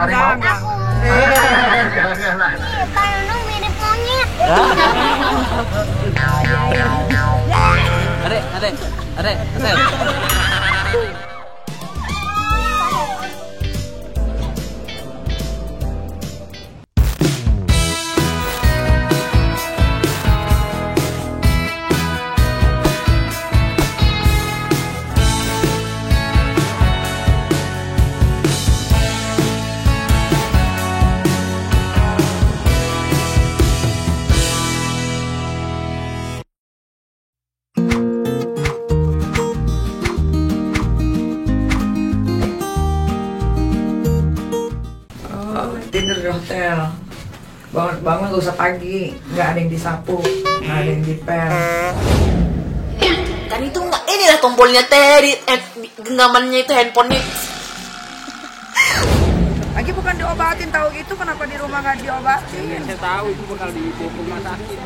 harimau? Aku. Pak Nunung mirip monyet. Adek. Tidur di hotel. Bangun gak usah pagi, nggak ada yang disapu, nggak ada yang dipel. Kan itu nggak, inilah tombolnya Terry, genggamannya itu handphonenya. Lagi bukan diobatin, tahu gitu kenapa di rumah nggak diobatin? Saya tahu itu bakal dibawa ke rumah sakit.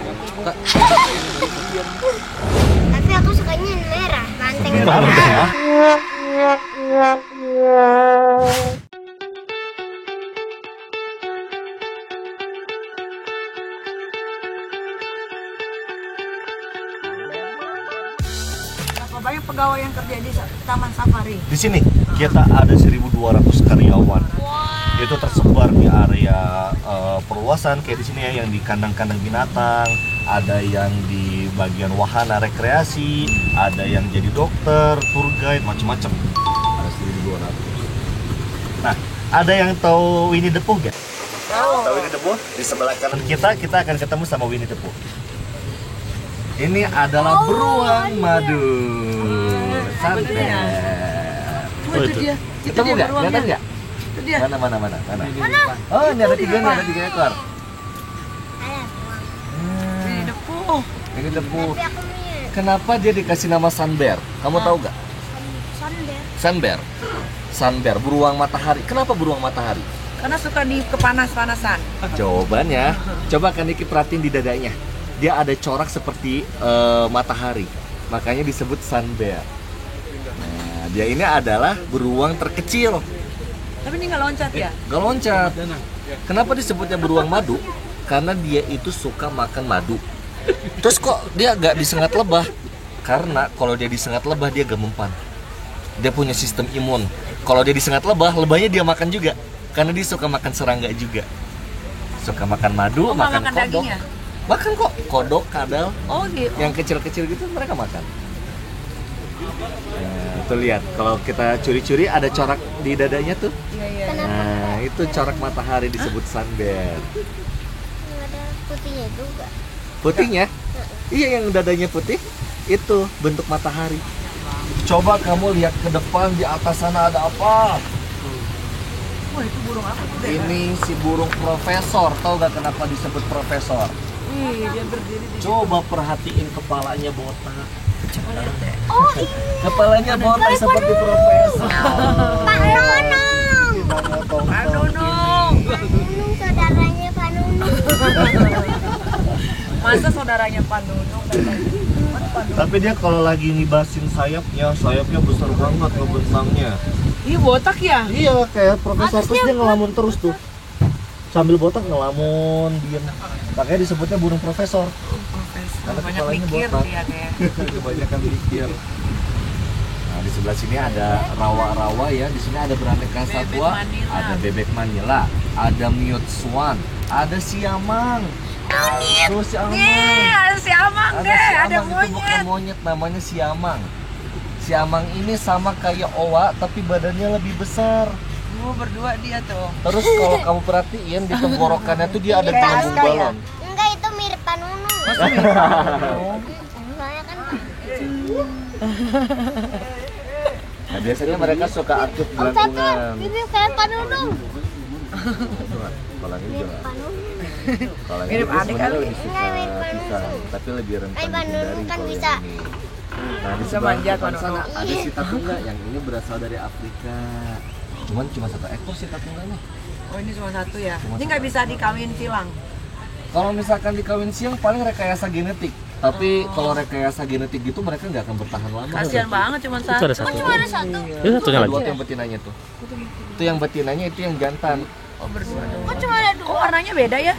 Tapi aku sukanya yang merah, banteng merah. Berapa banyak pegawai yang kerja di Taman Safari? Di sini kita ada 1.200 karyawan. Itu tersebar di area perluasan kayak di sini ya, yang di kandang-kandang binatang, ada yang di bagian wahana rekreasi, ada yang jadi dokter, tour guide, macam-macam. Ada 1.200. Nah, ada yang tahu Winnie the Pooh gak? Tahu Winnie the Pooh? Di sebelah kanan kita akan ketemu sama Winnie the Pooh. Ini adalah beruang madu. Santai. Oh, itu dia. Ketemu nggak? Kelihatan nggak? Itu dia. Mana? Oh, ini ada tiga nih, ada 3 ekor. Winnie the Pooh. Ini debu. Tapi aku mirip Kenapa dia dikasih nama Sunbear? Kamu tahu nggak? Sunbear. Sunbear, beruang matahari. Kenapa beruang matahari? Karena suka di kepanas-panasan. Jawabannya, coba kan Niki perhatiin di dadanya. Dia ada corak seperti matahari. Makanya disebut Sunbear. Nah, dia ini adalah beruang terkecil. Tapi ini nggak loncat ya? Gak loncat. Kenapa disebutnya beruang madu? Karena dia itu suka makan madu. Terus kok dia gak disengat lebah? Karena kalau dia disengat lebah dia gak mempan. Dia punya sistem imun. Kalau dia disengat lebah, lebahnya dia makan juga. Karena dia suka makan serangga juga. Suka makan madu, makan kodok. dagingnya? Makan kok, kodok, kadal. Oh gitu. Yang kecil-kecil gitu mereka makan. Nah, tuh lihat, kalau kita curi-curi ada corak di dadanya tuh. Iya. Nah, itu corak matahari disebut Sunbear. Ada putihnya juga. Putihnya? Iya, yang dadanya putih itu bentuk matahari. Coba kamu lihat ke depan, di atas sana ada apa? Wah, itu burung apa tuh? Ini si burung profesor. Tahu gak kenapa disebut profesor? Ih, dia berdiri di Coba perhatiin kepalanya botak. Oh iya. Kepalanya botak seperti profesor. Pak Nunung. Pak Nunung. Nunung saudaranya Pak Nunung. Masa saudaranya Pak Nunung? Mana Pak Nunung? Tapi dia kalau lagi ngibasin sayapnya besar banget ngebentangnya. Ih, botak ya? Iya, kayak profesor, terus dia ngelamun terus tuh. Sambil botak ngelamun, diem. Makanya disebutnya burung profesor. Profesor. Karena Banyak kepalanya mikir botak. dia kayak. Kebanyakan mikir. Nah, di sebelah sini ada rawa-rawa ya. Di sini ada beraneka satwa, Manila. ada bebek Manila, ada mute swan, ada siamang. Tuh siamang. Nih, ada siamang deh, ada Itu bukan monyet. monyet, namanya siamang. Siamang ini sama kayak owa tapi badannya lebih besar. Oh, berdua dia tuh. Terus kalau kamu perhatiin di tenggorokannya tuh dia ada Kayak gelembung Aska ya? balon. Enggak, itu mirip Pak Nunung. Soalnya kan Nah, biasanya mereka suka aktif Om Satu gelantungan. mirip kayak Pak Nunung. Kalau ini Mirip juga. Pak Nunung. Kalau ini Mirip dia adik sebenarnya kali. lebih suka Enggak, mirip Pak pisang, Nunung. tapi lebih rentan Pak Nunung dihindari kan kalau bisa. yang ini. Nah, di Bisa sebelah manja, depan Pak sana Nunung. ada si tatungga yang ini berasal dari Afrika. Cuman cuma 1 ekor si tatungganya. Oh, ini cuma satu ya? Cuma Ini satu. nggak bisa dikawin silang? Kalau misalkan dikawin siang paling rekayasa genetik. Tapi kalau rekayasa genetik gitu mereka nggak akan bertahan lama. Kasihan banget cuma satu. Itu ada satu. Cuma ada satu. Itu satunya Ada lagi. dua tuh yang betinanya tuh. Itu yang betinanya, itu yang jantan. Oh berdua doang. Kok cuma ada Kok dua? warnanya beda ya?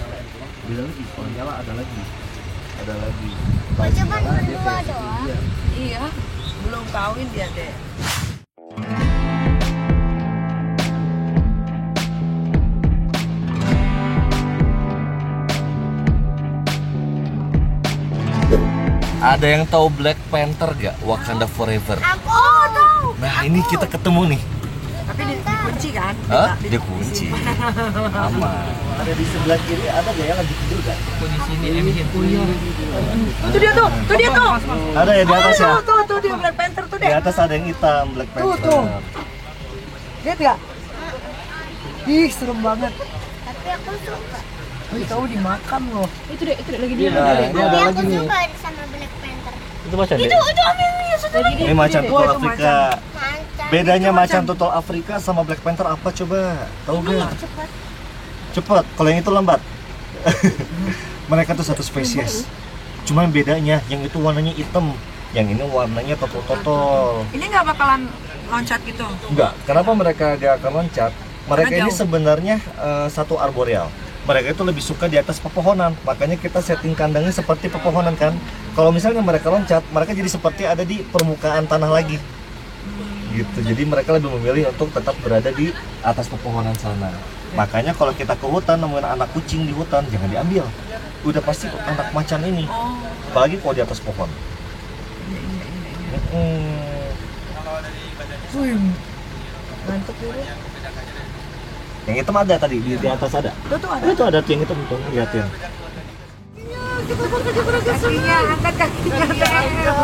Beda lagi, kalau nyala ada lagi. Ada lagi. Kok cuma berdua doang? Iya, belum kawin dia deh. Ada yang tahu Black Panther gak? Wakanda Forever. Aku tahu. Nah, ini kita ketemu nih. Tapi dikunci kan? Hah? Dia kunci. Aman. Ada di sebelah kiri, ada gak yang lagi tidur gak? Di sini punya. Itu dia tuh, Ada ya di atas ya? Tuh dia Black Panther tuh Di deh. atas ada yang hitam, Black Panther. Tuh. Lihat gak? Ih, serem banget. Tapi aku suka. Tahu di makam loh. Itu deh lagi dia. Nah, ini Tapi ada aku lagi nih. suka sama Black Panther. Itu macan deh. Itu ambil satu lagi. Ini macan Oh, tutul itu Afrika. Macan. Bedanya macan tutul Afrika sama Black Panther apa coba? Tahu gak? Cepat. Cepet, kalau yang itu lambat. Mereka tuh satu spesies. Cuman bedanya, yang itu warnanya hitam, yang ini warnanya totol-totol. Ini nggak bakalan loncat gitu. Enggak, kenapa mereka gak akan loncat? Mereka Karena ini jauh. sebenarnya satu arboreal. Mereka itu lebih suka di atas pepohonan, makanya kita setting kandangnya seperti pepohonan kan. Kalau misalnya mereka loncat, mereka jadi seperti ada di permukaan tanah lagi. Gitu. Jadi mereka lebih memilih untuk tetap berada di atas pepohonan sana. Makanya kalau kita ke hutan nemuin anak kucing di hutan, jangan diambil. Udah pasti anak macan ini. Apalagi kalau di atas pohon. Wih, ngantuk dulu. Yang hitam ada tadi di atas ada. Tuh ada. Itu ada tuh yang hitam tuh, liatin. Kakinya, angkat kakinya.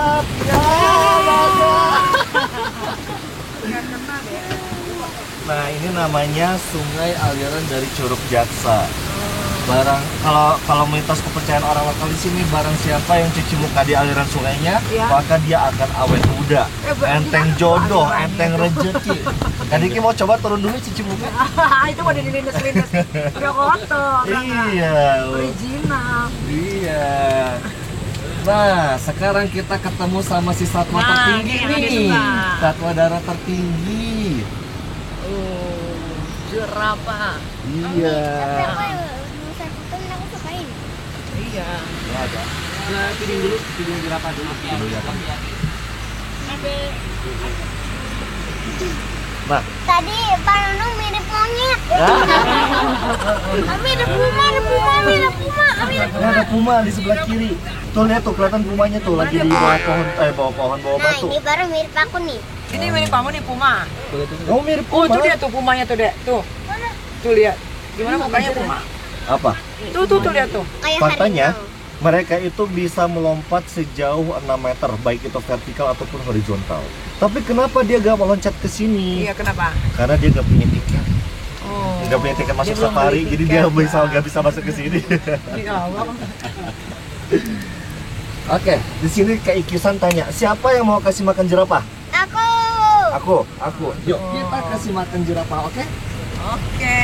Nah, ini namanya sungai aliran dari Curug Jaksa. Kalau mitos kepercayaan orang lokal di sini, barang siapa yang cuci muka di aliran sungainya, Ya. maka dia akan awet muda, enteng jodoh, enteng rezeki. Kan Diki mau coba turun dulu cuci muka? Itu mau dilindas-lindas. Udah kotor. Iya. Original. Iya. Nah, sekarang kita ketemu sama si satwa tertinggi ini nih. suka. Satwa darat tertinggi. Jerapah. Iya. Tapi aku satu tuh aku sukain. Iya. Ada. Nah, pilih berapa dulu? Nah, Tadi Pak Nunung mirip monyet. Tapi ada puma, mirip puma. ini ada puma di sebelah kiri. Tuh lihat tuh, kelihatan pumanya tuh lagi di bawah pohon, bawah Nah, batu. ini baru mirip aku nih. Ini mirip kamu nih Puma. Kamu mirip Oh, puma. itu dia tuh Pumanya tuh, Dek. Tuh. Tuh lihat. Gimana mukanya Puma? Apa? Tuh lihat tuh. Kayak Faktanya, harimau. mereka itu bisa melompat sejauh 6 meter, baik itu vertikal ataupun horizontal. Tapi kenapa dia gak meloncat ke sini? Iya, kenapa? Karena dia gak punya tiket. Oh. Nggak punya tiket masuk Dia belum safari, beli jadi tiket, dia Pak. nggak bisa masuk ke sini. Di awal. Oke, di sini Kak Ikisan tanya, siapa yang mau kasih makan jerapah? Aku. Aku. Yuk, kita kasih makan jerapah, oke? Oke.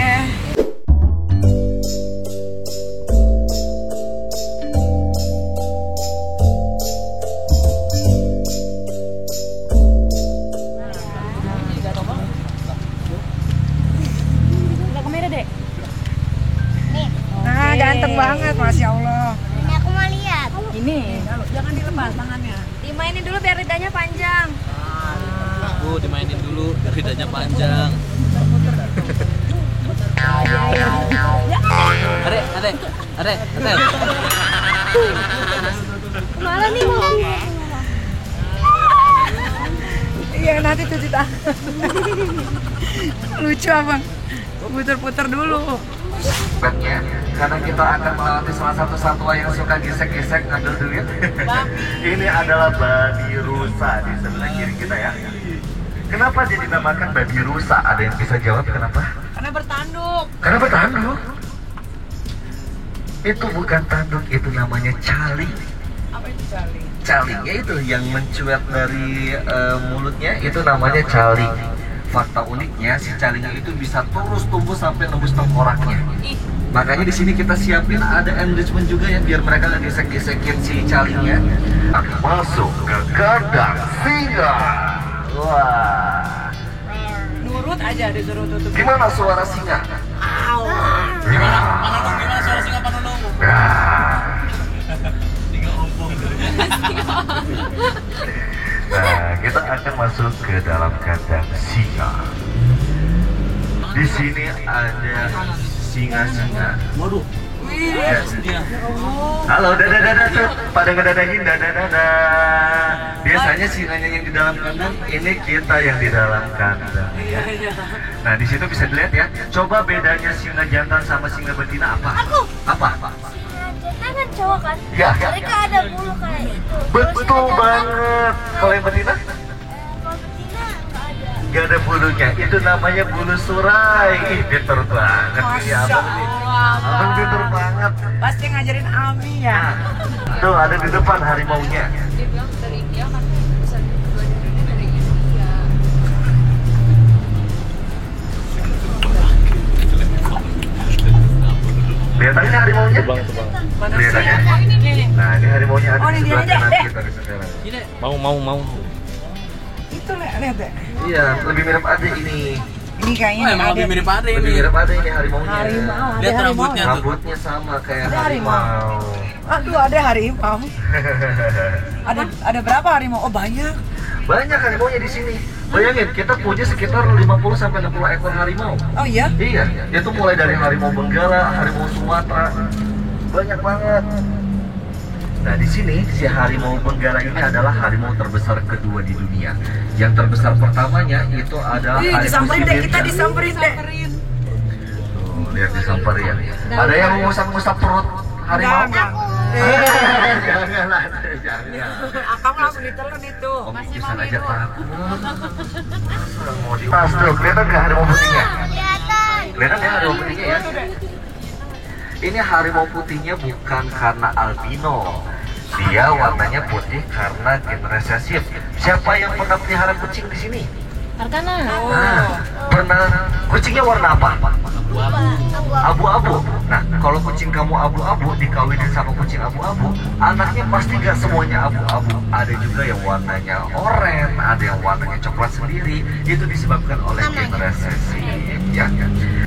Nah, ganteng banget, Masya Allah. Ini aku mau lihat. Ini, jangan dilepas tangannya. Dimainin dulu biar lidahnya panjang. Oh, dimainin dulu, lidahnya panjang. Are. Kemana nih mau? Iya, nanti cuci tangan. Lucu abang. Puter-puter dulu. Karena kita akan melewati salah satu satwa yang suka gesek-gesek ngambil duit. Ini adalah babi rusa di sebelah kiri kita ya. Kenapa dia dinamakan babi rusa? Ada yang bisa jawab kenapa? Karena bertanduk. Karena bertanduk. Itu bukan tanduk, itu namanya caling. Apa itu caling? Caling, yaitu yang mencuat dari mulutnya, itu namanya caling. Fakta uniknya, si calingnya itu bisa terus tumbuh sampai nembus tengkoraknya. Makanya di sini kita siapin ada enrichment juga ya, biar mereka nggak gesek-gesekin si calingnya. Masuk ke kandang singa. Wah, Nurut aja disuruh tutup. gimana suara singa? Gimana? Panonong gimana suara singa Panonong? Singa ompong. Nah, kita akan masuk ke dalam kandang singa. Di sini ada singa-singa. Waduh. Ya. Dia. Halo, dadah tuh. Pada ngedadahin dadah. Biasanya singanya yang di dalam kandang, ini kita yang di dalam kandang. Ya. Nah, di situ bisa dilihat ya. Coba bedanya singa jantan sama singa betina apa? Apa? Jantan kan cowok kan? Ya. Mereka ada bulu kayak itu. Betul banget. Kalau yang betina? Kalau betina nggak ada. Gak ada bulunya. Itu namanya bulu surai. Ih, pinter banget ini abang nih. Abang pinter banget. Pasti ngajarin Ami ya. Tuh, ada di depan harimaunya. Dia bilang dari India karena besar kedua dari India. Lihat aja harimaunya. Kelihatannya. Nah, ini harimaunya ada Oh, di ini sebelah dia, kanan Dek. kita di sekarang. Ini Mau. Itu lihat deh. Iya, lebih mirip Ade ini. Ini kayaknya oh, emang lebih mirip Ade Lebih ini. mirip Ade ini harimaunya. harimau. Ada Lihat harimau. rambutnya. Rambutnya sama kayak Ada harimau. Aduh, ada harimau. Ada berapa harimau? Oh, banyak. Banyak harimaunya di sini. Bayangin, kita punya sekitar 50 sampai 60 ekor harimau. Oh iya? Iya, itu mulai dari harimau Benggala, harimau Sumatera, banyak banget. Nah, di sini si harimau Benggala ini adalah harimau terbesar kedua di dunia. Yang terbesar pertamanya itu adalah Ih, harimau disamperin deh, kita Siberia. disamperin deh. Tuh, lihat disamperin. Ada yang ngusap-ngusap perut harimau? Enggak. Jangan. Akang langsung ditelan itu. Om bisa aja takut. Mau dipas tuh, kelihatan nggak harimau putihnya? Kelihatan. Kelihatan ya harimau putihnya ya? Ini harimau putihnya bukan karena albino. Dia warnanya putih karena gen resesif. Siapa yang pernah pelihara kucing di sini? Arkana. Nah, pernah kucingnya warna apa? Abu-abu. Nah, kalau kucing kamu abu-abu dikawinin sama kucing abu-abu, anaknya pasti gak semuanya abu-abu. Ada juga yang warnanya oranye, ada yang warnanya coklat sendiri. Itu disebabkan oleh gen resesif. Ya.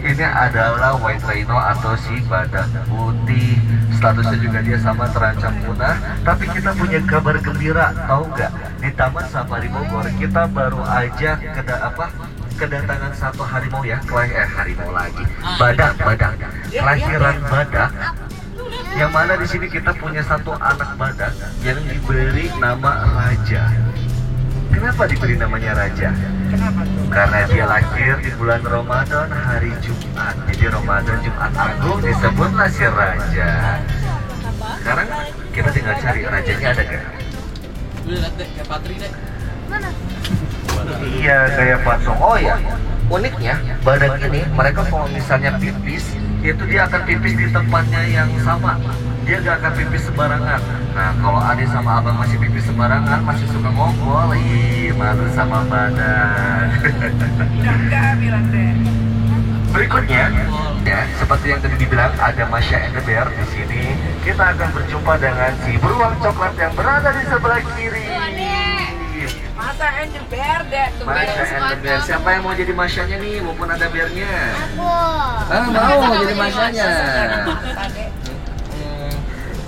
Ini adalah white rhino atau si badak putih. Statusnya juga dia sama terancam punah. Tapi kita punya kabar gembira, tahu nggak? Di Taman Safari Bogor kita baru aja kedatangan satu harimau ya, harimau lagi, badak, kelahiran badak. Yang mana di sini kita punya satu anak badak yang diberi nama Raja. Kenapa diberi namanya Raja? Kenapa tuh? Karena dia lahir di bulan Ramadan hari Jumat. Jadi Ramadan Jumat Agung disebutlah si Raja. Sekarang kita tinggal cari rajanya ada gak? Lihat deh, kayak Patri deh. Iya, kayak patung. Oh ya, uniknya badak ini mereka kalau misalnya pipis, itu dia akan pipis di tempatnya yang sama. Dia gak akan pipis sembarangan. Nah, kalau Ade sama Abang masih pipis sembarangan, masih suka ngobrol, malu sama badak. Bilang deh. Berikutnya, ya, seperti yang tadi dibilang ada Masha and the Bear di sini. Kita akan berjumpa dengan si beruang coklat yang berada di sebelah kiri. Masa Angel Bear deh tuh. Masha and the Bear. Siapa yang mau jadi Masyanya nih, maupun ada bearnya? Aku. Mau jadi Masyanya.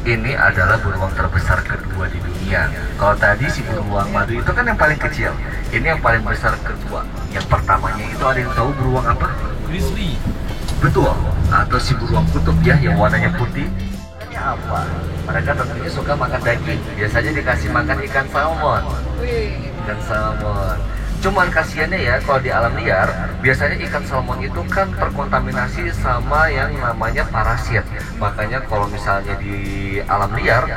Ini adalah beruang terbesar kedua di dunia. Kalau tadi si beruang madu itu kan yang paling kecil. Ini yang paling besar kedua. Yang pertamanya itu ada yang tahu beruang apa? Grizzly. Betul. Atau si beruang kutub ya yang warnanya putih. Ini apa? Mereka tentunya suka makan daging. Biasanya dikasih makan ikan salmon. Ikan salmon. Cuman kasihannya ya kalau di alam liar, biasanya ikan salmon itu kan terkontaminasi sama yang namanya parasit. Makanya kalau misalnya di alam liar,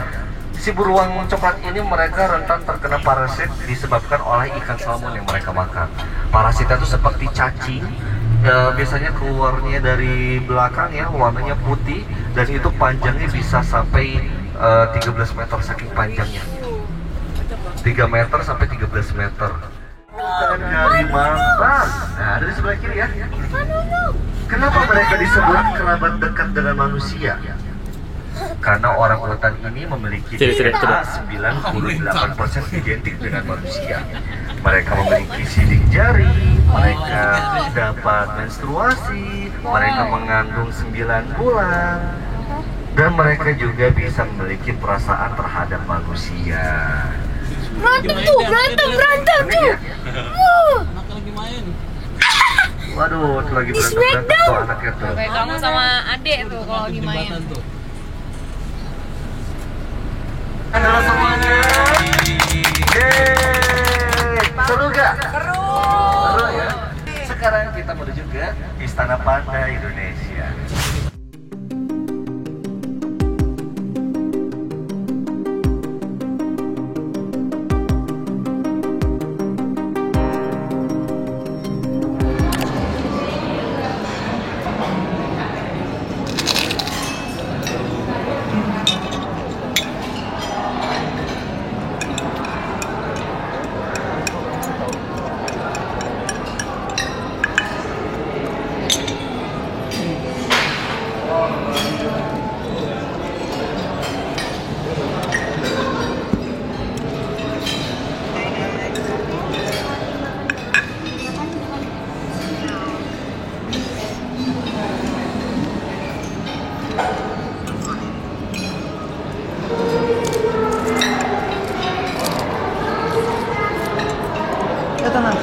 si beruang coklat ini mereka rentan terkena parasit disebabkan oleh ikan salmon yang mereka makan. Parasitnya itu seperti cacing, biasanya keluarnya dari belakang ya, warnanya putih, dan itu panjangnya bisa sampai 13 meter saking panjangnya. 3 meter sampai 13 meter. Dan Kalimantan. Nah, ada di sebelah kiri ya. Kenapa mereka disebut kerabat dekat dengan manusia? Karena orang utan ini memiliki DNA 98% identik dengan manusia. Mereka memiliki sidik jari, mereka dapat menstruasi, mereka mengandung 9 bulan, dan mereka juga bisa memiliki perasaan terhadap manusia. Berantem tuh. Ini ya? Anak lagi main. Waduh, itu lagi berantem tuh anaknya tuh. Kayak kamu sama adek tuh kalau lagi main. Jembatan tuh. Halo semuanya. Yeay, seru gak? Seru ya. Sekarang kita menuju ke Istana Panda Indonesia. Ya tenang.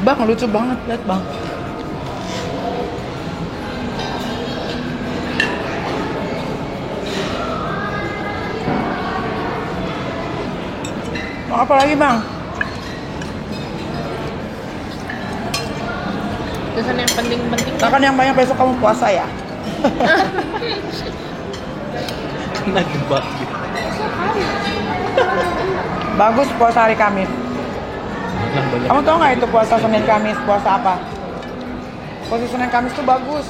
Bang, lucu banget, lihat bang. Mau apa lagi bang? Pesan yang penting-penting. Makan yang banyak, besok kamu puasa ya. Lagi bagi. Bagus puasa hari Kamis. Makan banyak. Kamu tahu nggak itu puasa Senin Kamis? Puasa apa? Puasa Senin Kamis tuh bagus.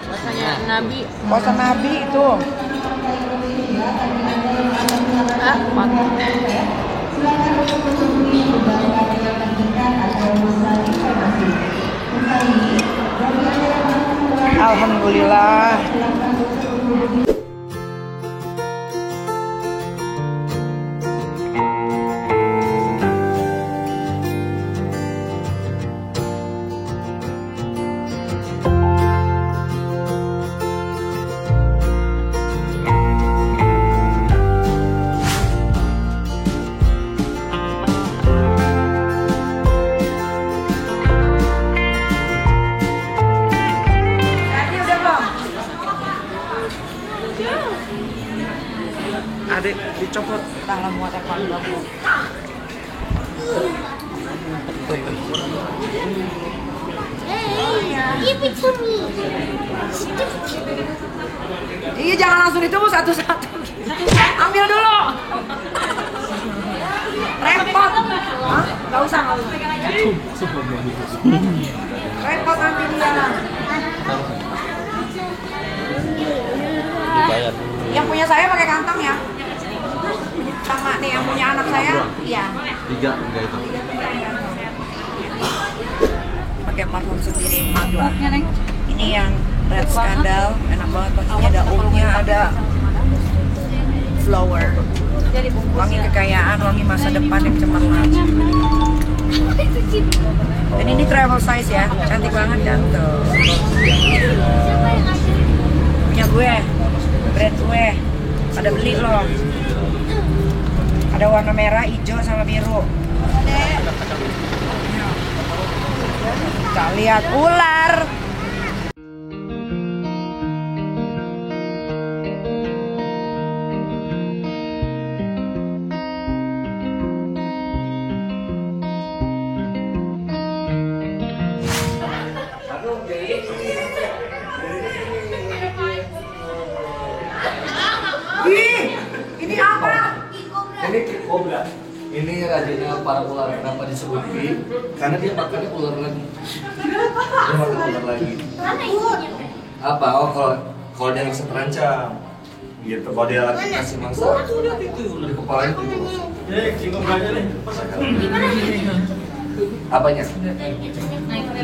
Rasanya Nabi. Puasa Nabi itu. Ah, mantap. Alhamdulillah. Adik dicopot dalam wadah pandang. Hey, give it to me. Iya, jangan langsung ditunggu satu-satu. Ambil dulu. Repot. Hah? Gak usah, gak usah. Repot nanti dia. Dibayar. Yang punya saya pakai kantong ya. Sama nih yang punya anak saya, iya. 3 enggak itu. Pakai parfum sendiri madu. Ini yang red scandal, enak banget wanginya, ada oudnya, ada flower. Wangi kekayaan, wangi masa depan yang cemerlang. Dan ini travel size ya, cantik banget kan tuh. Punya gue, brand gue, pada beli loh. Ada warna merah, hijau, sama biru. Kita lihat ular. Ini apa? Ini kobra. Ini rajanya para ular. Kenapa disebut king? Karena dia makannya ular lagi. Dia makan ular lagi. Apa? Oh, kalau dia bisa terancam. Gitu. Kalau dia lagi kasih mangsa, di kepalanya itu. Apanya?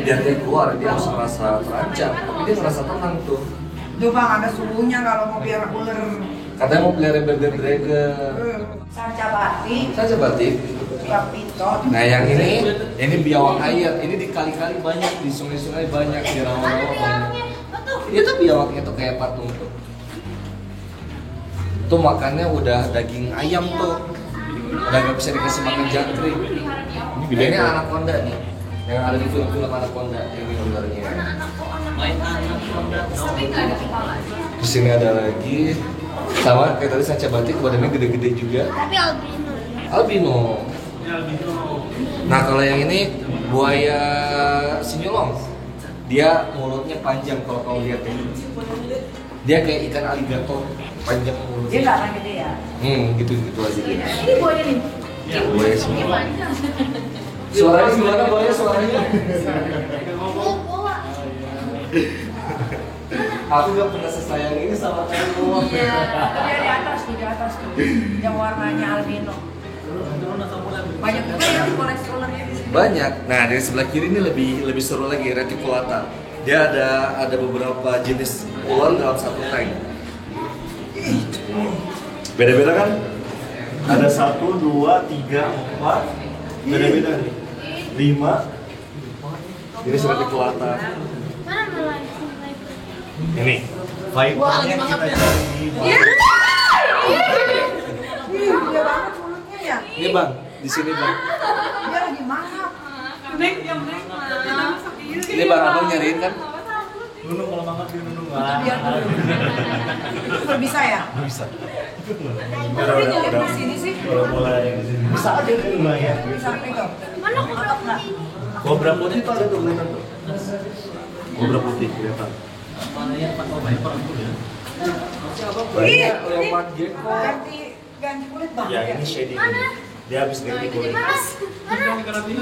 Biar dia keluar, dia harus merasa terancam. Tapi dia merasa tenang tuh. Tuh bang, ada suhunya kalau mau biar ular. Katanya mau pelihara bearded dragon. Sanca batik, Saja batik. piton. Nah yang ini biawak air. Ini di kali-kali banyak, di sungai-sungai banyak, di rawa-rawa banyak. Itu biawaknya tuh kayak patung tuh. Tuh makannya udah daging ayam tuh. Udah gak bisa dikasih makan jangkrik. Ini anaconda nih. Yang ada di film-film anaconda ini ularnya. Tapi nggak ada kepala. Di sini ada lagi sama kayak tadi sanca batik, badannya gede-gede juga. Tapi albino. Albino. Nah kalau yang ini buaya sinyolong, dia mulutnya panjang kalau kau lihat ini. Dia kayak ikan aligator, panjang Dia mulutnya. nggak akan gede ya. Gitu aja. Ini buaya nih. Buaya sinyolong. Suaranya gimana buaya suaranya? Aku gak pernah sesayang ini sama kamu. Iya, dia di atas tuh, yang warnanya albino. Banyak juga yang koleksi ularnya di sini. Banyak. Nah dari sebelah kiri ini lebih seru lagi, reticulata. Dia ada beberapa jenis ular dalam satu tank. Beda-beda kan? Ada 1, 2, 3, 4. Beda-beda nih. 5. Ini reticulata. Mana malah Ini. Vipernya kita cari di Dia banget mulutnya ya. Ini bang, di sini bang. Dia lagi mangap. Ini bang abang nyariin kan? Nunung kalau banget dia nunung. Biar dulu. Bisa ya? Bisa. Dia di sini sih. Udah mulai di sini. Bisa aja di rumah ya. Bisa itu. Mana kobra putih? Kobra putih itu ada tuh kelihatan tuh. Kobra putih kelihatan. Banyak leopard gecko. Ganti kulit bang. Ya ini shading ini. Dia habis ganti kulit. Mana?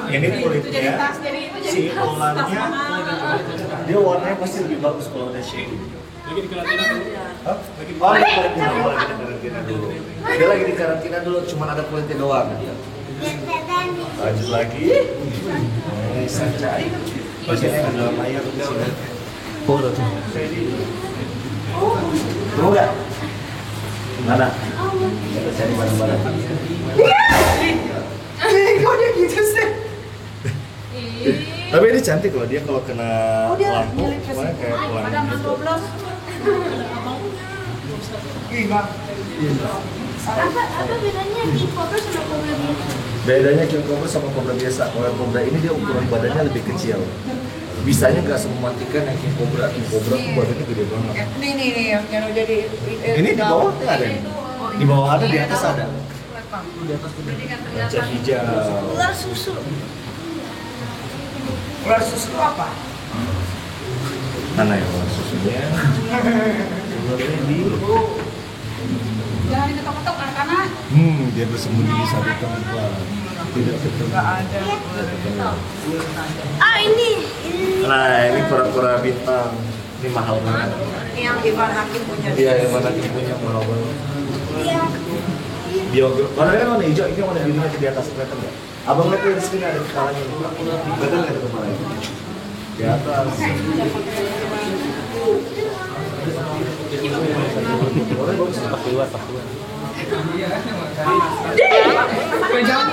Ini kulitnya si ularnya dia warnanya pasti lebih bagus kalau ada shading. Lagi di karantina kan? Hah? Oh, lagi di karantina dulu. Dia lagi di karantina dulu, cuma ada kulitnya doang. Lanjut lagi. Ini sanca. Bagian yang dalam air di sini. Oh, udah tuh. Tunggu nggak? Mana? Kita cari barang-barang. Kok dia gitu sih? Tapi ini cantik loh, dia kalau kena dia lampu, nyelip ke makanya situ. kayak pelangi Ada gitu. 12. Ih bang. Apa bedanya di kobra sama kobra biasa? Bedanya king cobra sama cobra biasa. Kalau yang cobra ini dia ukuran badannya lebih kecil. Bisanya nggak semematikan yang king cobra. King cobra tuh badannya gede banget. Nih yang udah jadi. Ini di bawah nggak ada nih? Di bawah ada, di atas ada. Kaca hijau. Ular susu. Ular susu apa? Mana ya ular susunya? Ularnya di. Jangan diketok-ketok anak-anak. Dia bersembunyi di satu tempat. Tidak ketemu. Nggak ada. Ah ini. Nah ini kura-kura bintang. Ini mahal banget. Ini yang Ivan Hakim punya. Iya yang mana dia punya mahal banget. Iya. Biogo. Warnanya kan warna hijau, ini warna birunya di atas kelihatan nggak? Abang lihat tuh di sini ada kepalanya. Kelihatan nggak ada kepalanya? Di atas. Warnanya bagus. Pakai luar, pakai luar. Pegang.